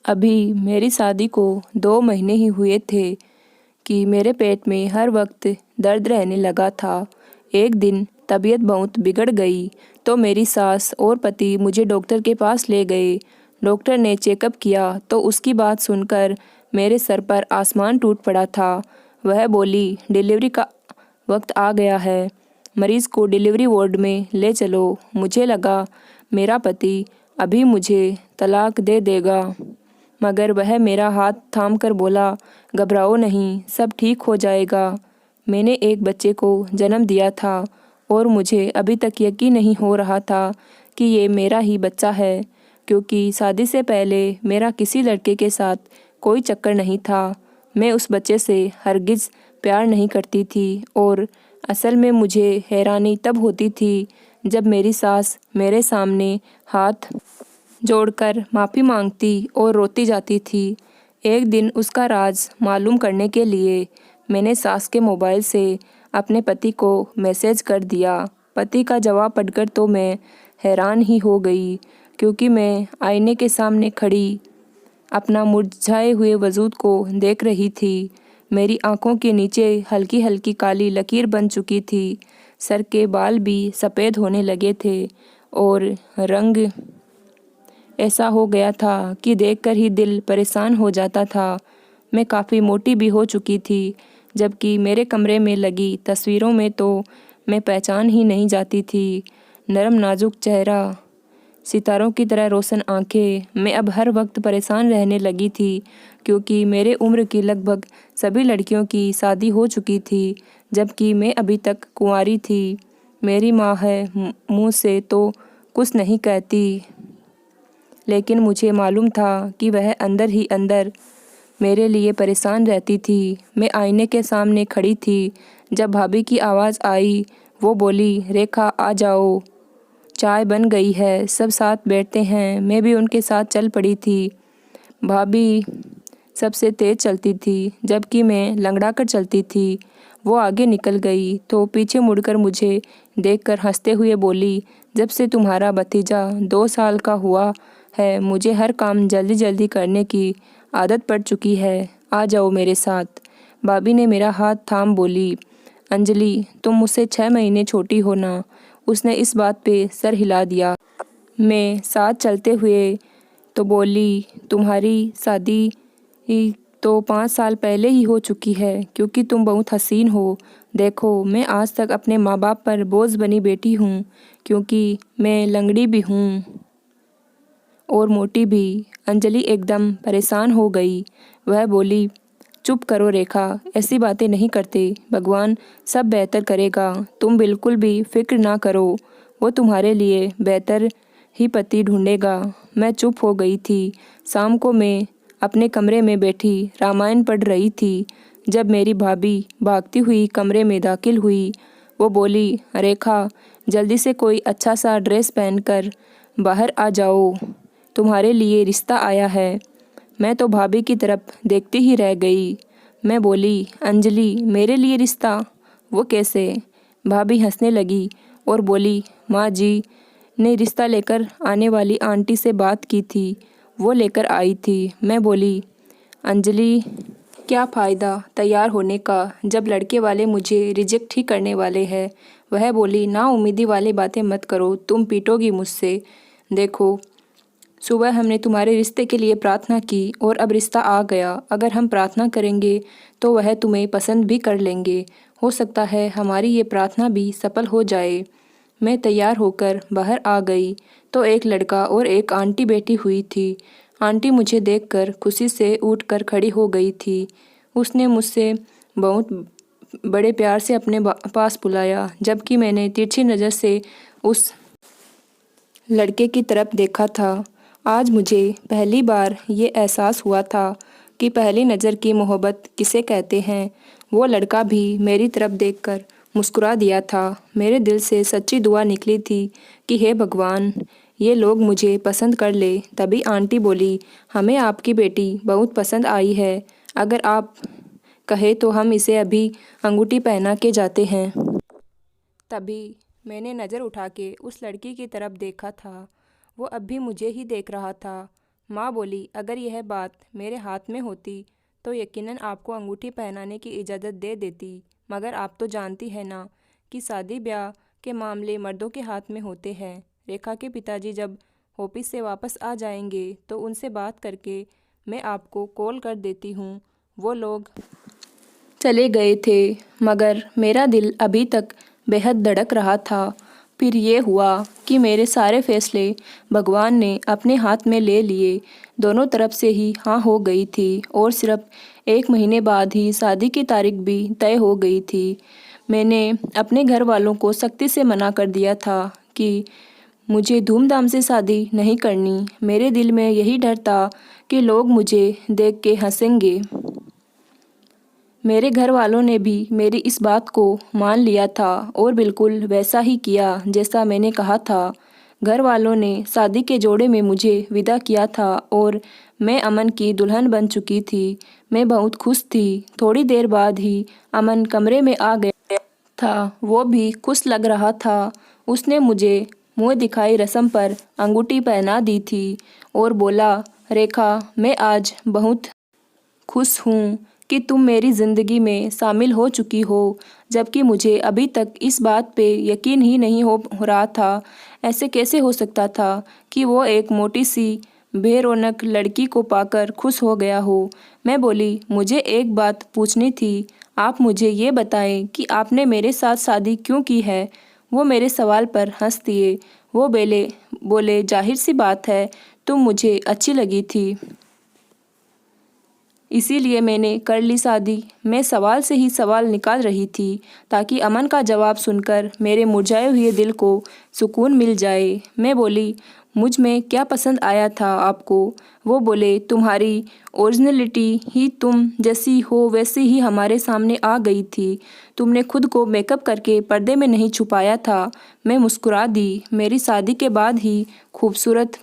अभी मेरी शादी को 2 महीने ही हुए थे कि मेरे पेट में हर वक्त दर्द रहने लगा था। एक दिन तबीयत बहुत बिगड़ गई तो मेरी सास और पति मुझे डॉक्टर के पास ले गए। डॉक्टर ने चेकअप किया तो उसकी बात सुनकर मेरे सर पर आसमान टूट पड़ा था। वह बोली, डिलीवरी का वक्त आ गया है, मरीज़ को डिलीवरी वार्ड में ले चलो। मुझे लगा मेरा पति अभी मुझे तलाक दे देगा, मगर वह मेरा हाथ थाम कर बोला, घबराओ नहीं, सब ठीक हो जाएगा। मैंने एक बच्चे को जन्म दिया था और मुझे अभी तक यकीन नहीं हो रहा था कि ये मेरा ही बच्चा है, क्योंकि शादी से पहले मेरा किसी लड़के के साथ कोई चक्कर नहीं था। मैं उस बच्चे से हरगिज़ प्यार नहीं करती थी और असल में मुझे हैरानी तब होती थी जब मेरी सास मेरे सामने हाथ जोड़कर माफ़ी मांगती और रोती जाती थी। एक दिन उसका राज मालूम करने के लिए मैंने सास के मोबाइल से अपने पति को मैसेज कर दिया। पति का जवाब पढ़कर तो मैं हैरान ही हो गई, क्योंकि मैं आईने के सामने खड़ी अपना मुरझाए हुए वजूद को देख रही थी। मेरी आंखों के नीचे हल्की हल्की काली लकीर बन चुकी थी, सर के बाल भी सफ़ेद होने लगे थे और रंग ऐसा हो गया था कि देखकर ही दिल परेशान हो जाता था। मैं काफ़ी मोटी भी हो चुकी थी, जबकि मेरे कमरे में लगी तस्वीरों में तो मैं पहचान ही नहीं जाती थी। नरम नाजुक चेहरा, सितारों की तरह रोशन आंखें। मैं अब हर वक्त परेशान रहने लगी थी, क्योंकि मेरे उम्र की लगभग सभी लड़कियों की शादी हो चुकी थी, जबकि मैं अभी तक कुंवारी थी। मेरी माँ है, मुँह से तो कुछ नहीं कहती, लेकिन मुझे मालूम था कि वह अंदर ही अंदर मेरे लिए परेशान रहती थी। मैं आईने के सामने खड़ी थी जब भाभी की आवाज़ आई। वो बोली, रेखा आ जाओ, चाय बन गई है, सब साथ बैठते हैं। मैं भी उनके साथ चल पड़ी थी। भाभी सबसे तेज़ चलती थी, जबकि मैं लंगड़ा कर चलती थी। वो आगे निकल गई तो पीछे मुड़कर मुझे देखकर हंसते हुए बोली, जब से तुम्हारा भतीजा 2 साल का हुआ है, मुझे हर काम जल्दी जल्दी करने की आदत पड़ चुकी है। आ जाओ मेरे साथ। भाभी ने मेरा हाथ थाम बोली, अंजलि, तुम मुझसे 6 महीने छोटी हो ना। उसने इस बात पे सर हिला दिया। मैं साथ चलते हुए तो बोली, तुम्हारी शादी तो 5 साल पहले ही हो चुकी है, क्योंकि तुम बहुत हसीन हो। देखो, मैं आज तक अपने माँ बाप पर बोझ बनी बैठी हूँ, क्योंकि मैं लंगड़ी भी हूँ और मोटी भी। अंजलि एकदम परेशान हो गई। वह बोली, चुप करो रेखा, ऐसी बातें नहीं करते। भगवान सब बेहतर करेगा, तुम बिल्कुल भी फिक्र ना करो। वो तुम्हारे लिए बेहतर ही पति ढूंढेगा। मैं चुप हो गई थी। शाम को मैं अपने कमरे में बैठी रामायण पढ़ रही थी जब मेरी भाभी भागती हुई कमरे में दाखिल हुई। वो बोली, रेखा, जल्दी से कोई अच्छा सा ड्रेस पहनकर बाहर आ जाओ, तुम्हारे लिए रिश्ता आया है। मैं तो भाभी की तरफ देखती ही रह गई। मैं बोली, अंजलि, मेरे लिए रिश्ता? वो कैसे? भाभी हंसने लगी और बोली, माँ जी ने रिश्ता लेकर आने वाली आंटी से बात की थी, वो लेकर आई थी। मैं बोली, अंजलि, क्या फ़ायदा तैयार होने का जब लड़के वाले मुझे रिजेक्ट ही करने वाले हैं। वह बोली, ना उम्मीदी वाली बातें मत करो, तुम पीटोगी मुझसे। देखो, सुबह हमने तुम्हारे रिश्ते के लिए प्रार्थना की और अब रिश्ता आ गया। अगर हम प्रार्थना करेंगे तो वह तुम्हें पसंद भी कर लेंगे। हो सकता है हमारी ये प्रार्थना भी सफल हो जाए। मैं तैयार होकर बाहर आ गई तो एक लड़का और एक आंटी बैठी हुई थी। आंटी मुझे देखकर खुशी से उठकर खड़ी हो गई थी। उसने मुझसे बहुत बड़े प्यार से अपने पास बुलाया, जबकि मैंने तिरछी नज़र से उस लड़के की तरफ देखा था। आज मुझे पहली बार ये एहसास हुआ था कि पहली नज़र की मोहब्बत किसे कहते हैं। वो लड़का भी मेरी तरफ देखकर मुस्कुरा दिया था। मेरे दिल से सच्ची दुआ निकली थी कि हे भगवान, ये लोग मुझे पसंद कर ले। तभी आंटी बोली, हमें आपकी बेटी बहुत पसंद आई है। अगर आप कहे तो हम इसे अभी अंगूठी पहना के जाते हैं। तभी मैंने नज़र उठा के उस लड़की की तरफ देखा था। वो अब भी मुझे ही देख रहा था, माँ बोली, अगर यह बात मेरे हाथ में होती तो यकीनन आपको अंगूठी पहनाने की इजाज़त दे देती, मगर आप तो जानती है ना कि शादी ब्याह के मामले मर्दों के हाथ में होते हैं। रेखा के पिताजी जब ऑफिस से वापस आ जाएंगे तो उनसे बात करके मैं आपको कॉल कर देती हूँ। वो लोग चले गए थे, मगर मेरा दिल अभी तक बेहद धड़क रहा था। फिर ये हुआ कि मेरे सारे फैसले भगवान ने अपने हाथ में ले लिए। दोनों तरफ से ही हाँ हो गई थी और सिर्फ 1 महीने बाद ही शादी की तारीख भी तय हो गई थी। मैंने अपने घर वालों को सख्ती से मना कर दिया था कि मुझे धूमधाम से शादी नहीं करनी। मेरे दिल में यही डर था कि लोग मुझे देख के हंसेंगे। मेरे घर वालों ने भी मेरी इस बात को मान लिया था और बिल्कुल वैसा ही किया जैसा मैंने कहा था। घर वालों ने शादी के जोड़े में मुझे विदा किया था और मैं अमन की दुल्हन बन चुकी थी। मैं बहुत खुश थी। थोड़ी देर बाद ही अमन कमरे में आ गया था। वो भी खुश लग रहा था। उसने मुझे मुँह दिखाई रस्म पर अंगूठी पहना दी थी और बोला, रेखा, मैं आज बहुत खुश हूँ कि तुम मेरी ज़िंदगी में शामिल हो चुकी हो, जबकि मुझे अभी तक इस बात पे यकीन ही नहीं हो रहा था। ऐसे कैसे हो सकता था कि वो एक मोटी सी बेरौनक लड़की को पाकर खुश हो गया हो। मैं बोली, मुझे एक बात पूछनी थी। आप मुझे ये बताएं कि आपने मेरे साथ शादी क्यों की है। वो मेरे सवाल पर हंस दिए। वो बोले, जाहिर सी बात है, तुम मुझे अच्छी लगी थी, इसीलिए मैंने कर ली शादी। मैं सवाल से ही सवाल निकाल रही थी ताकि अमन का जवाब सुनकर मेरे मुरझाए हुए दिल को सुकून मिल जाए। मैं बोली, मुझ में क्या पसंद आया था आपको। वो बोले, तुम्हारी ओरिजिनलिटी ही तुम जैसी हो वैसी ही हमारे सामने आ गई थी। तुमने खुद को मेकअप करके पर्दे में नहीं छुपाया था। मैं मुस्कुरा दी। मेरी शादी के बाद ही खूबसूरत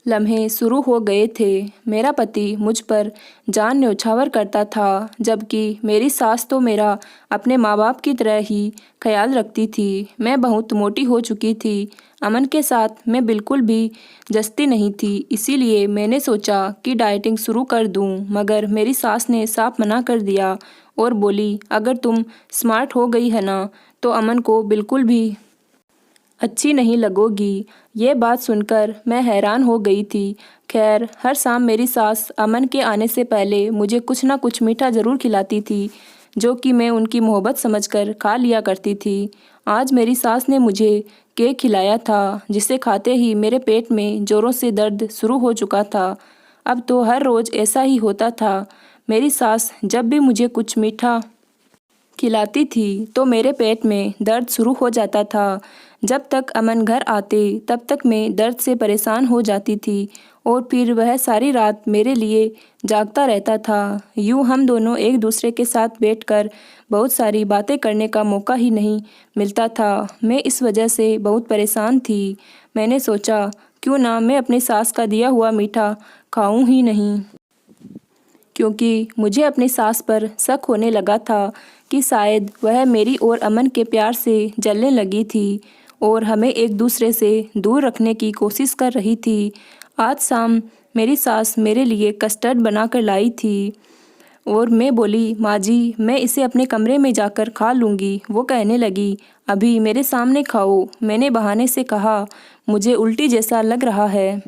लम्हे शुरू हो गए थे। मेरा पति मुझ पर जान न्यौछावर करता था, जबकि मेरी सास तो मेरा अपने माँ बाप की तरह ही ख्याल रखती थी। मैं बहुत मोटी हो चुकी थी। अमन के साथ मैं बिल्कुल भी जचती नहीं थी, इसीलिए मैंने सोचा कि डाइटिंग शुरू कर दूं, मगर मेरी सास ने साफ मना कर दिया और बोली, अगर तुम स्मार्ट हो गई है ना, तो अमन को बिल्कुल भी अच्छी नहीं लगोगी। ये बात सुनकर मैं हैरान हो गई थी। खैर, हर शाम मेरी सास अमन के आने से पहले मुझे कुछ ना कुछ मीठा ज़रूर खिलाती थी, जो कि मैं उनकी मोहब्बत समझकर खा लिया करती थी। आज मेरी सास ने मुझे केक खिलाया था, जिसे खाते ही मेरे पेट में ज़ोरों से दर्द शुरू हो चुका था। अब तो हर रोज़ ऐसा ही होता था। मेरी सास जब भी मुझे कुछ मीठा खिलाती थी तो मेरे पेट में दर्द शुरू हो जाता था। जब तक अमन घर आते तब तक मैं दर्द से परेशान हो जाती थी और फिर वह सारी रात मेरे लिए जागता रहता था। यूँ हम दोनों एक दूसरे के साथ बैठकर बहुत सारी बातें करने का मौका ही नहीं मिलता था। मैं इस वजह से बहुत परेशान थी। मैंने सोचा, क्यों ना मैं अपनी सास का दिया हुआ मीठा खाऊं ही नहीं, क्योंकि मुझे अपनी सास पर शक होने लगा था कि शायद वह मेरी और अमन के प्यार से जलने लगी थी और हमें एक दूसरे से दूर रखने की कोशिश कर रही थी। आज शाम मेरी सास मेरे लिए कस्टर्ड बनाकर लाई थी और मैं बोली, माँ जी, मैं इसे अपने कमरे में जाकर खा लूँगी। वो कहने लगी, अभी मेरे सामने खाओ। मैंने बहाने से कहा, मुझे उल्टी जैसा लग रहा है।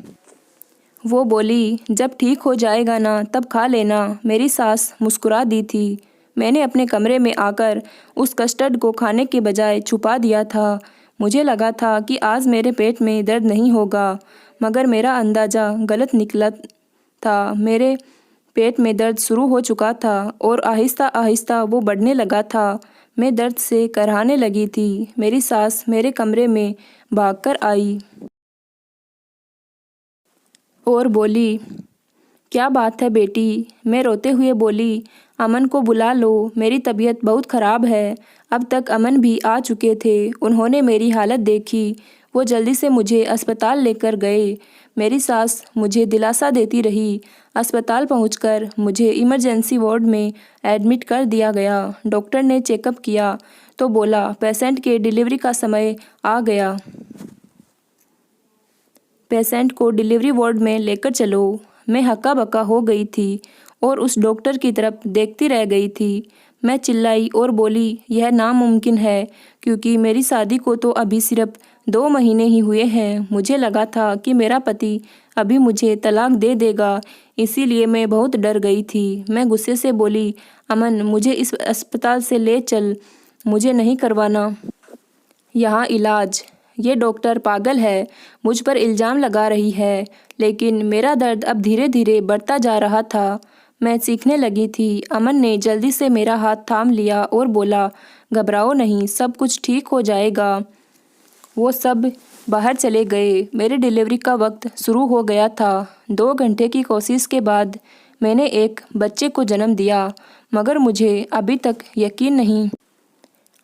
वो बोली, जब ठीक हो जाएगा ना तब खा लेना। मेरी सास मुस्कुरा दी थी। मैंने अपने कमरे में आकर उस कस्टर्ड को खाने के बजाय छुपा दिया था। मुझे लगा था कि आज मेरे पेट में दर्द नहीं होगा, मगर मेरा अंदाज़ा गलत निकला था। मेरे पेट में दर्द शुरू हो चुका था और आहिस्ता आहिस्ता वो बढ़ने लगा था। मैं दर्द से कराहने लगी थी। मेरी सास मेरे कमरे में भागकर आई और बोली, क्या बात है बेटी। मैं रोते हुए बोली, अमन को बुला लो, मेरी तबीयत बहुत ख़राब है। अब तक अमन भी आ चुके थे। उन्होंने मेरी हालत देखी। वो जल्दी से मुझे अस्पताल लेकर गए। मेरी सास मुझे दिलासा देती रही। अस्पताल पहुंचकर मुझे इमरजेंसी वार्ड में एडमिट कर दिया गया। डॉक्टर ने चेकअप किया तो बोला, पेशेंट के डिलीवरी का समय आ गया। पेशेंट को डिलीवरी वार्ड में लेकर चलो। मैं हक्का बक्का हो गई थी और उस डॉक्टर की तरफ देखती रह गई थी। मैं चिल्लाई और बोली, यह नामुमकिन है क्योंकि मेरी शादी को तो अभी सिर्फ 2 महीने ही हुए हैं। मुझे लगा था कि मेरा पति अभी मुझे तलाक दे देगा, इसीलिए मैं बहुत डर गई थी। मैं गुस्से से बोली, अमन मुझे इस अस्पताल से ले चल, मुझे नहीं करवाना यहाँ इलाज। ये डॉक्टर पागल है, मुझ पर इल्ज़ाम लगा रही है। लेकिन मेरा दर्द अब धीरे धीरे बढ़ता जा रहा था। मैं चीखने लगी थी। अमन ने जल्दी से मेरा हाथ थाम लिया और बोला, घबराओ नहीं, सब कुछ ठीक हो जाएगा। वो सब बाहर चले गए। मेरी डिलीवरी का वक्त शुरू हो गया था। 2 घंटे की कोशिश के बाद मैंने एक बच्चे को जन्म दिया, मगर मुझे अभी तक यकीन नहीं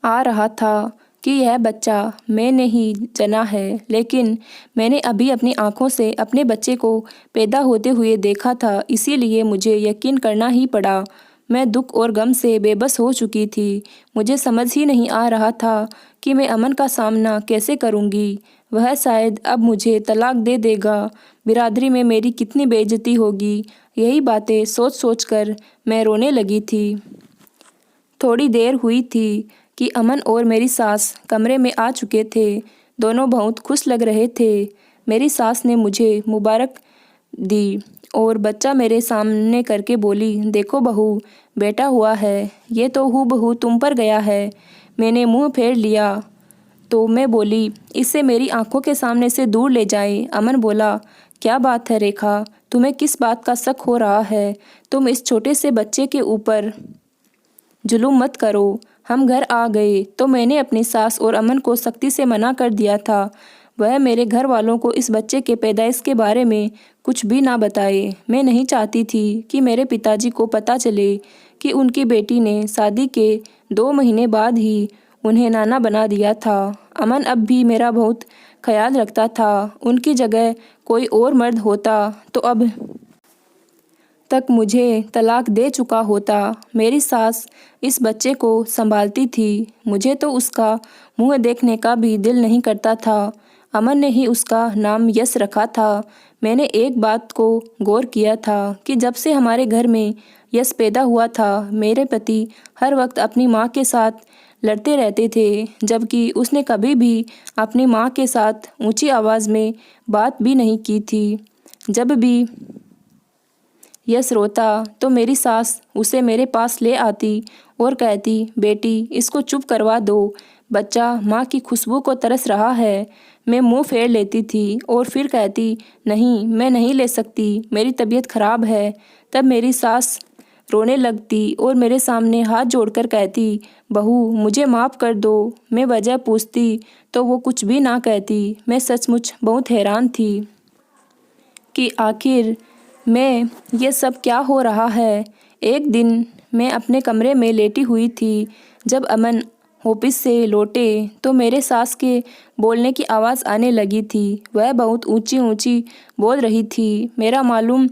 आ रहा था कि यह बच्चा मैंने ही जना है। लेकिन मैंने अभी अपनी आंखों से अपने बच्चे को पैदा होते हुए देखा था, इसीलिए मुझे यकीन करना ही पड़ा। मैं दुख और गम से बेबस हो चुकी थी। मुझे समझ ही नहीं आ रहा था कि मैं अमन का सामना कैसे करूंगी। वह शायद अब मुझे तलाक दे देगा। बिरादरी में मेरी कितनी बेइज्जती होगी। यही बातें सोच सोच कर मैं रोने लगी थी। थोड़ी देर हुई थी कि अमन और मेरी सास कमरे में आ चुके थे। दोनों बहुत खुश लग रहे थे। मेरी सास ने मुझे मुबारक दी और बच्चा मेरे सामने करके बोली, देखो बहू, बेटा हुआ है। ये तो हूबहू तुम पर गया है। मैंने मुंह फेर लिया तो मैं बोली, इसे मेरी आंखों के सामने से दूर ले जाएं। अमन बोला, क्या बात है रेखा, तुम्हें किस बात का शक हो रहा है? तुम इस छोटे से बच्चे के ऊपर जुल्म मत करो। हम घर आ गए तो मैंने अपनी सास और अमन को सख्ती से मना कर दिया था। वह मेरे घर वालों को इस बच्चे के पैदाइश के बारे में कुछ भी ना बताए। मैं नहीं चाहती थी कि मेरे पिताजी को पता चले कि उनकी बेटी ने शादी के 2 महीने बाद ही उन्हें नाना बना दिया था। अमन अब भी मेरा बहुत ख्याल रखता था। उनकी जगह कोई और मर्द होता तो अब तक मुझे तलाक दे चुका होता। मेरी सास इस बच्चे को संभालती थी। मुझे तो उसका मुंह देखने का भी दिल नहीं करता था। अमन ने ही उसका नाम यश रखा था। मैंने एक बात को गौर किया था कि जब से हमारे घर में यश पैदा हुआ था, मेरे पति हर वक्त अपनी माँ के साथ लड़ते रहते थे, जबकि उसने कभी भी अपनी माँ के साथ ऊंची आवाज़ में बात भी नहीं की थी। जब भी यश रोता तो मेरी सास उसे मेरे पास ले आती और कहती, बेटी इसको चुप करवा दो, बच्चा माँ की खुशबू को तरस रहा है। मैं मुंह फेर लेती थी और फिर कहती, नहीं मैं नहीं ले सकती, मेरी तबीयत खराब है। तब मेरी सास रोने लगती और मेरे सामने हाथ जोड़कर कहती, बहू मुझे माफ़ कर दो। मैं वजह पूछती तो वो कुछ भी ना कहती। मैं सचमुच बहुत हैरान थी कि आखिर मैं ये सब क्या हो रहा है। एक दिन मैं अपने कमरे में लेटी हुई थी। जब अमन ऑफिस से लौटे तो मेरे सास के बोलने की आवाज़ आने लगी थी। वह बहुत ऊंची ऊंची बोल रही थी। मेरा मालूम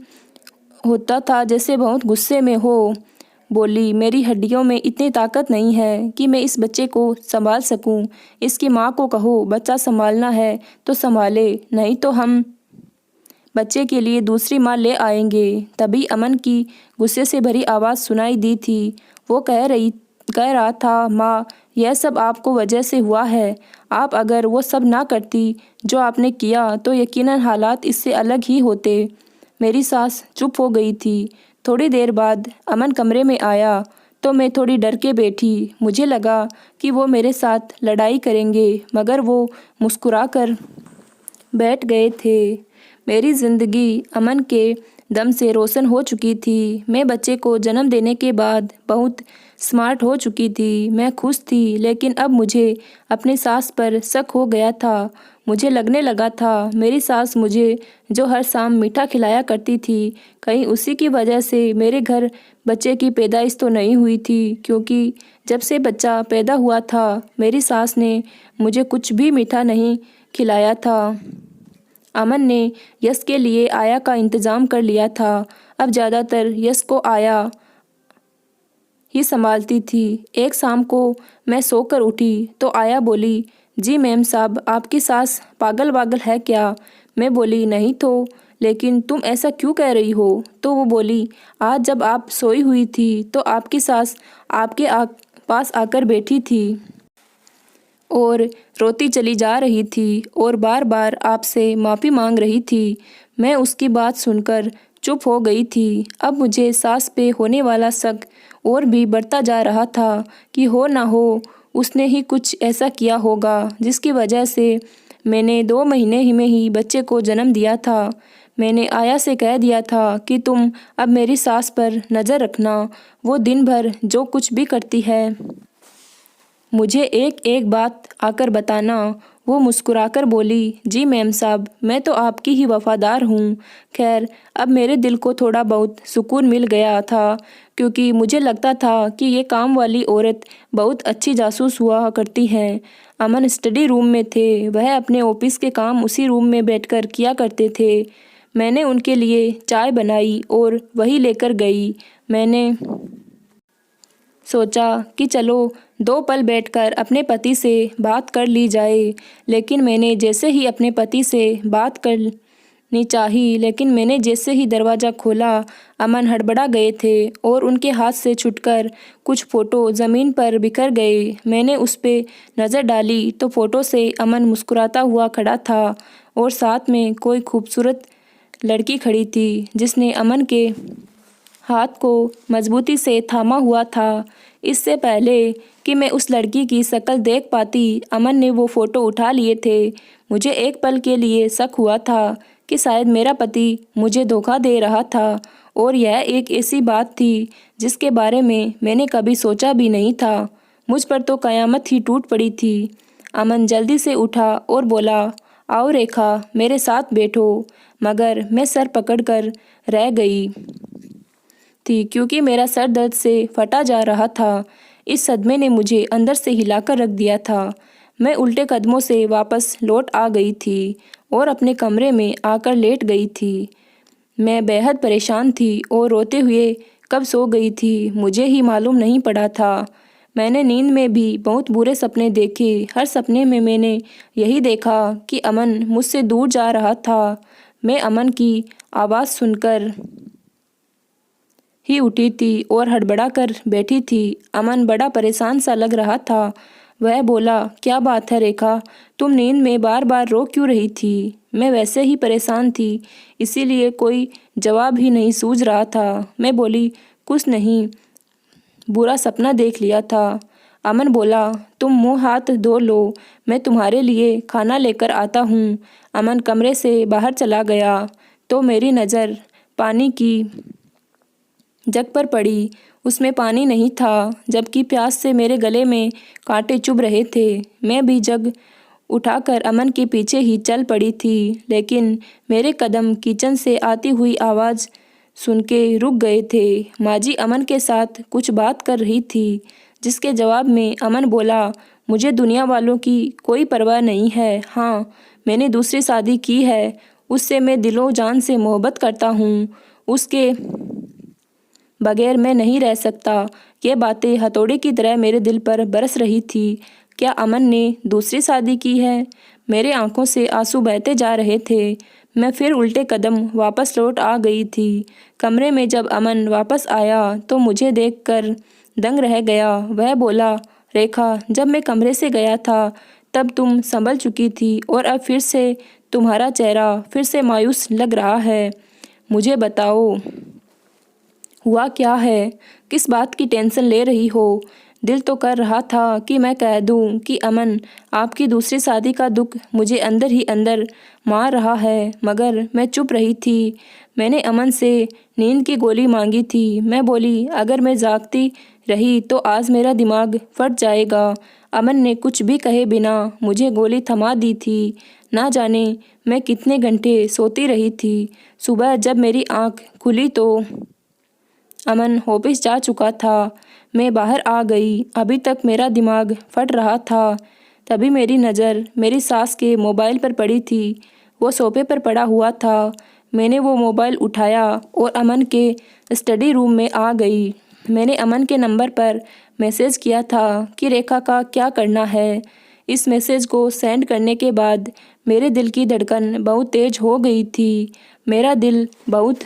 होता था जैसे बहुत गुस्से में हो। बोली, मेरी हड्डियों में इतनी ताकत नहीं है कि मैं इस बच्चे को संभाल सकूं। इसकी माँ को कहो बच्चा संभालना है तो संभाले, नहीं तो हम बच्चे के लिए दूसरी माँ ले आएंगे। तभी अमन की गुस्से से भरी आवाज़ सुनाई दी थी। वो कह रहा था, माँ यह सब आपको वजह से हुआ है। आप अगर वो सब ना करती जो आपने किया तो यकीनन हालात इससे अलग ही होते। मेरी सास चुप हो गई थी। थोड़ी देर बाद अमन कमरे में आया तो मैं थोड़ी डर के बैठी। मुझे लगा कि वो मेरे साथ लड़ाई करेंगे, मगर वो मुस्कुरा कर बैठ गए थे। मेरी ज़िंदगी अमन के दम से रोशन हो चुकी थी। मैं बच्चे को जन्म देने के बाद बहुत स्मार्ट हो चुकी थी। मैं खुश थी, लेकिन अब मुझे अपनी सास पर शक हो गया था। मुझे लगने लगा था मेरी सास मुझे जो हर शाम मीठा खिलाया करती थी, कहीं उसी की वजह से मेरे घर बच्चे की पैदाइश तो नहीं हुई थी, क्योंकि जब से बच्चा पैदा हुआ था मेरी सास ने मुझे कुछ भी मीठा नहीं खिलाया था। अमन ने यश के लिए आया का इंतज़ाम कर लिया था। अब ज़्यादातर यश को आया ही संभालती थी। एक शाम को मैं सोकर उठी तो आया बोली, जी मैम साहब, आपकी सास पागल वागल है क्या? मैं बोली, नहीं तो, लेकिन तुम ऐसा क्यों कह रही हो? तो वो बोली, आज जब आप सोई हुई थी तो आपकी सास आपके पास आकर बैठी थी और रोती चली जा रही थी और बार बार आपसे माफ़ी मांग रही थी। मैं उसकी बात सुनकर चुप हो गई थी। अब मुझे सास पे होने वाला शक और भी बढ़ता जा रहा था कि हो ना हो उसने ही कुछ ऐसा किया होगा जिसकी वजह से मैंने 2 महीने ही में ही बच्चे को जन्म दिया था। मैंने आया से कह दिया था कि तुम अब मेरी सास पर नज़र रखना, वो दिन भर जो कुछ भी करती है मुझे एक एक बात आकर बताना। वो मुस्कुराकर बोली, जी मैम साहब, मैं तो आपकी ही वफ़ादार हूँ। खैर, अब मेरे दिल को थोड़ा बहुत सुकून मिल गया था, क्योंकि मुझे लगता था कि ये काम वाली औरत बहुत अच्छी जासूस हुआ करती हैं। अमन स्टडी रूम में थे, वह अपने ऑफिस के काम उसी रूम में बैठकर किया करते थे। मैंने उनके लिए चाय बनाई और वही लेकर गई। मैंने सोचा कि चलो 2 पल बैठकर अपने पति से बात कर ली जाए, लेकिन मैंने जैसे ही अपने पति से बात करनी चाही, लेकिन मैंने जैसे ही दरवाज़ा खोला, अमन हड़बड़ा गए थे और उनके हाथ से छूटकर कुछ फ़ोटो ज़मीन पर बिखर गए। मैंने उस पे नज़र डाली तो फ़ोटो से अमन मुस्कुराता हुआ खड़ा था और साथ में कोई खूबसूरत लड़की खड़ी थी जिसने अमन के हाथ को मजबूती से थामा हुआ था। इससे पहले कि मैं उस लड़की की शक्ल देख पाती, अमन ने वो फ़ोटो उठा लिए थे। मुझे एक पल के लिए शक हुआ था कि शायद मेरा पति मुझे धोखा दे रहा था और यह एक ऐसी बात थी जिसके बारे में मैंने कभी सोचा भी नहीं था। मुझ पर तो क़यामत ही टूट पड़ी थी। अमन जल्दी से उठा और बोला, आओ रेखा, मेरे साथ बैठो। मगर मैं सर पकड़कर रह गई थी क्योंकि मेरा सर दर्द से फटा जा रहा था। इस सदमे ने मुझे अंदर से हिलाकर रख दिया था। मैं उल्टे कदमों से वापस लौट आ गई थी और अपने कमरे में आकर लेट गई थी। मैं बेहद परेशान थी और रोते हुए कब सो गई थी मुझे ही मालूम नहीं पड़ा था। मैंने नींद में भी बहुत बुरे सपने देखे। हर सपने में मैंने यही देखा कि अमन मुझसे दूर जा रहा था। मैं अमन की आवाज़ सुनकर ही उठी थी और हड़बड़ा कर बैठी थी। अमन बड़ा परेशान सा लग रहा था। वह बोला, क्या बात है रेखा, तुम नींद में बार बार रो क्यों रही थी? मैं वैसे ही परेशान थी, इसीलिए कोई जवाब ही नहीं सूझ रहा था। मैं बोली, कुछ नहीं, बुरा सपना देख लिया था। अमन बोला, तुम मुंह हाथ धो लो, मैं तुम्हारे लिए खाना लेकर आता हूँ। अमन कमरे से बाहर चला गया तो मेरी नज़र पानी की जग पर पड़ी। उसमें पानी नहीं था, जबकि प्यास से मेरे गले में कांटे चुभ रहे थे। मैं भी जग उठाकर अमन के पीछे ही चल पड़ी थी, लेकिन मेरे कदम किचन से आती हुई आवाज़ सुन के रुक गए थे। माजी अमन के साथ कुछ बात कर रही थी, जिसके जवाब में अमन बोला, मुझे दुनिया वालों की कोई परवाह नहीं है। हाँ, मैंने दूसरी शादी की है, उससे मैं दिलो जान से मोहब्बत करता हूँ, उसके बगैर मैं नहीं रह सकता। ये बातें हथौड़े की तरह मेरे दिल पर बरस रही थी। क्या अमन ने दूसरी शादी की है? मेरे आंखों से आंसू बहते जा रहे थे। मैं फिर उल्टे कदम वापस लौट आ गई थी। कमरे में जब अमन वापस आया तो मुझे देखकर दंग रह गया। वह बोला, रेखा, जब मैं कमरे से गया था तब तुम संभल चुकी थी और अब फिर से तुम्हारा चेहरा फिर से मायूस लग रहा है। मुझे बताओ, हुआ क्या है? किस बात की टेंशन ले रही हो? दिल तो कर रहा था कि मैं कह दूं कि अमन, आपकी दूसरी शादी का दुख मुझे अंदर ही अंदर मार रहा है, मगर मैं चुप रही थी। मैंने अमन से नींद की गोली मांगी थी। मैं बोली, अगर मैं जागती रही तो आज मेरा दिमाग फट जाएगा। अमन ने कुछ भी कहे बिना मुझे गोली थमा दी थी। ना जाने मैं कितने घंटे सोती रही थी। सुबह जब मेरी आँख खुली तो अमन ऑफिस जा चुका था। मैं बाहर आ गई। अभी तक मेरा दिमाग फट रहा था। तभी मेरी नज़र मेरी सास के मोबाइल पर पड़ी थी। वो सोफे पर पड़ा हुआ था। मैंने वो मोबाइल उठाया और अमन के स्टडी रूम में आ गई। मैंने अमन के नंबर पर मैसेज किया था कि रेखा का क्या करना है। इस मैसेज को सेंड करने के बाद मेरे दिल की धड़कन बहुत तेज हो गई थी। मेरा दिल बहुत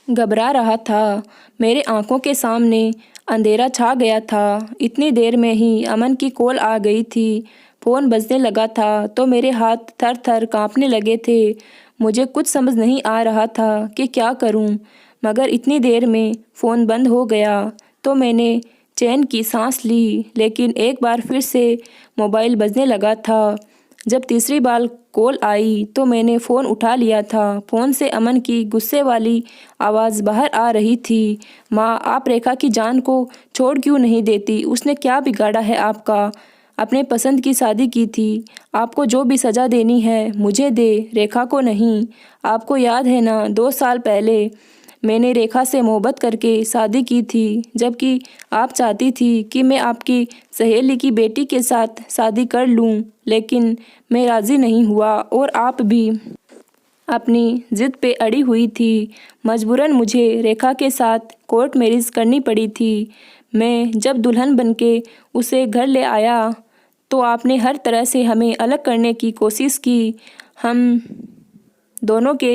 घबरा रहा था। मेरे आंखों के सामने अंधेरा छा गया था। इतनी देर में ही अमन की कॉल आ गई थी। फ़ोन बजने लगा था तो मेरे हाथ थर थर कांपने लगे थे। मुझे कुछ समझ नहीं आ रहा था कि क्या करूं, मगर इतनी देर में फ़ोन बंद हो गया तो मैंने चैन की सांस ली। लेकिन एक बार फिर से मोबाइल बजने लगा था। जब तीसरी बार कॉल आई तो मैंने फ़ोन उठा लिया था। फ़ोन से अमन की गुस्से वाली आवाज़ बाहर आ रही थी। माँ, आप रेखा की जान को छोड़ क्यों नहीं देती? उसने क्या बिगाड़ा है आपका? अपने पसंद की शादी की थी। आपको जो भी सज़ा देनी है मुझे दे, रेखा को नहीं। आपको याद है ना, 2 साल पहले मैंने रेखा से मोहब्बत करके शादी की थी, जबकि आप चाहती थी कि मैं आपकी सहेली की बेटी के साथ शादी कर लूं, लेकिन मैं राज़ी नहीं हुआ और आप भी अपनी ज़िद पे अड़ी हुई थी। मजबूरन मुझे रेखा के साथ कोर्ट मैरिज करनी पड़ी थी। मैं जब दुल्हन बनके उसे घर ले आया तो आपने हर तरह से हमें अलग करने की कोशिश की। हम दोनों के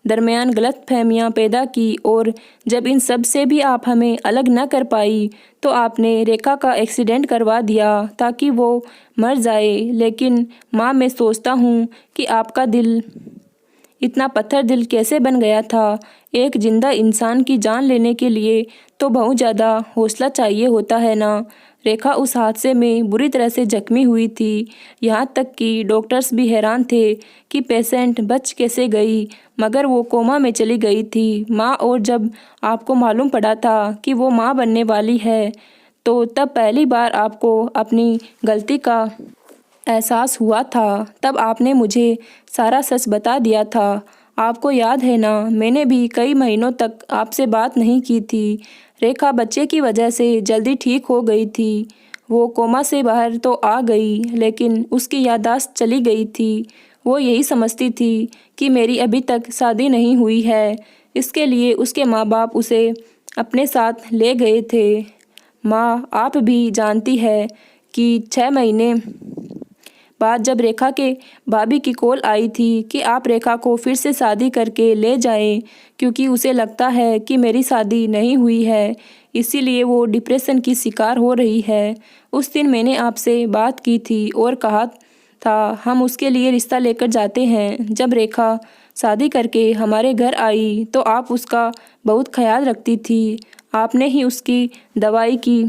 दरमियान गलतफहमियां पैदा की और जब इन सब से भी आप हमें अलग न कर पाई तो आपने रेखा का एक्सीडेंट करवा दिया ताकि वो मर जाए। लेकिन माँ, मैं सोचता हूँ कि आपका दिल इतना पत्थर दिल कैसे बन गया था। एक जिंदा इंसान की जान लेने के लिए तो बहुत ज़्यादा हौसला चाहिए होता है ना। रेखा उस हादसे में बुरी तरह से जख्मी हुई थी। यहाँ तक कि डॉक्टर्स भी हैरान थे कि पेशेंट बच कैसे गई, मगर वो कोमा में चली गई थी। माँ, और जब आपको मालूम पड़ा था कि वो माँ बनने वाली है तो तब पहली बार आपको अपनी गलती का एहसास हुआ था। तब आपने मुझे सारा सच बता दिया था। आपको याद है ना, मैंने भी कई महीनों तक आपसे बात नहीं की थी। रेखा बच्चे की वजह से जल्दी ठीक हो गई थी। वो कोमा से बाहर तो आ गई, लेकिन उसकी याददाश्त चली गई थी। वो यही समझती थी कि मेरी अभी तक शादी नहीं हुई है, इसके लिए उसके माँ बाप उसे अपने साथ ले गए थे। माँ, आप भी जानती है कि 6 महीने बाद जब रेखा के भाभी की कॉल आई थी कि आप रेखा को फिर से शादी करके ले जाएं, क्योंकि उसे लगता है कि मेरी शादी नहीं हुई है, इसीलिए वो डिप्रेशन की शिकार हो रही है। उस दिन मैंने आपसे बात की थी और कहा था हम उसके लिए रिश्ता लेकर जाते हैं। जब रेखा शादी करके हमारे घर आई तो आप उसका बहुत ख्याल रखती थी। आपने ही उसकी दवाई की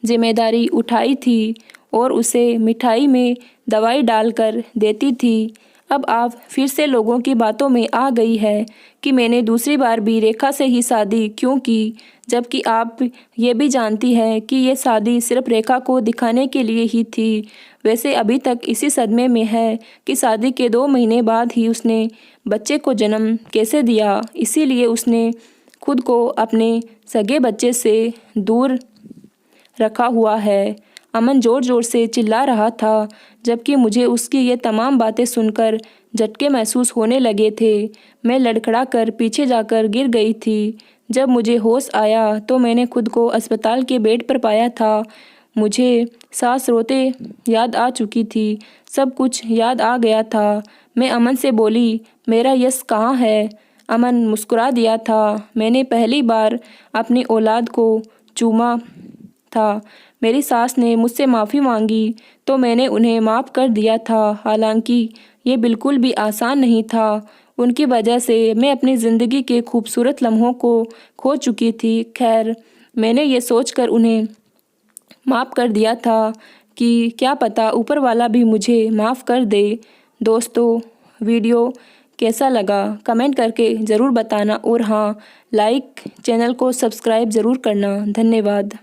जिम्मेदारी उठाई थी और उसे मिठाई में दवाई डालकर देती थी। अब आप फिर से लोगों की बातों में आ गई है कि मैंने दूसरी बार भी रेखा से ही शादी क्यों की, जबकि आप ये भी जानती हैं कि ये शादी सिर्फ रेखा को दिखाने के लिए ही थी। वैसे अभी तक इसी सदमे में है कि शादी के 2 महीने बाद ही उसने बच्चे को जन्म कैसे दिया, इसीलिए उसने खुद को अपने सगे बच्चे से दूर रखा हुआ है। अमन ज़ोर ज़ोर से चिल्ला रहा था, जबकि मुझे उसकी ये तमाम बातें सुनकर झटके महसूस होने लगे थे। मैं लड़खड़ा कर पीछे जाकर गिर गई थी। जब मुझे होश आया तो मैंने खुद को अस्पताल के बेड पर पाया था। मुझे सांस रोते याद आ चुकी थी, सब कुछ याद आ गया था। मैं अमन से बोली, मेरा यश कहाँ है? अमन मुस्कुरा दिया था। मैंने पहली बार अपनी औलाद को चूमा था। मेरी सास ने मुझसे माफ़ी मांगी तो मैंने उन्हें माफ़ कर दिया था। हालांकि ये बिल्कुल भी आसान नहीं था। उनकी वजह से मैं अपनी ज़िंदगी के खूबसूरत लम्हों को खो चुकी थी। खैर, मैंने ये सोचकर उन्हें माफ़ कर दिया था कि क्या पता ऊपर वाला भी मुझे माफ़ कर दे। दोस्तों, वीडियो कैसा लगा कमेंट करके ज़रूर बताना और हाँ, चैनल को सब्सक्राइब ज़रूर करना। धन्यवाद।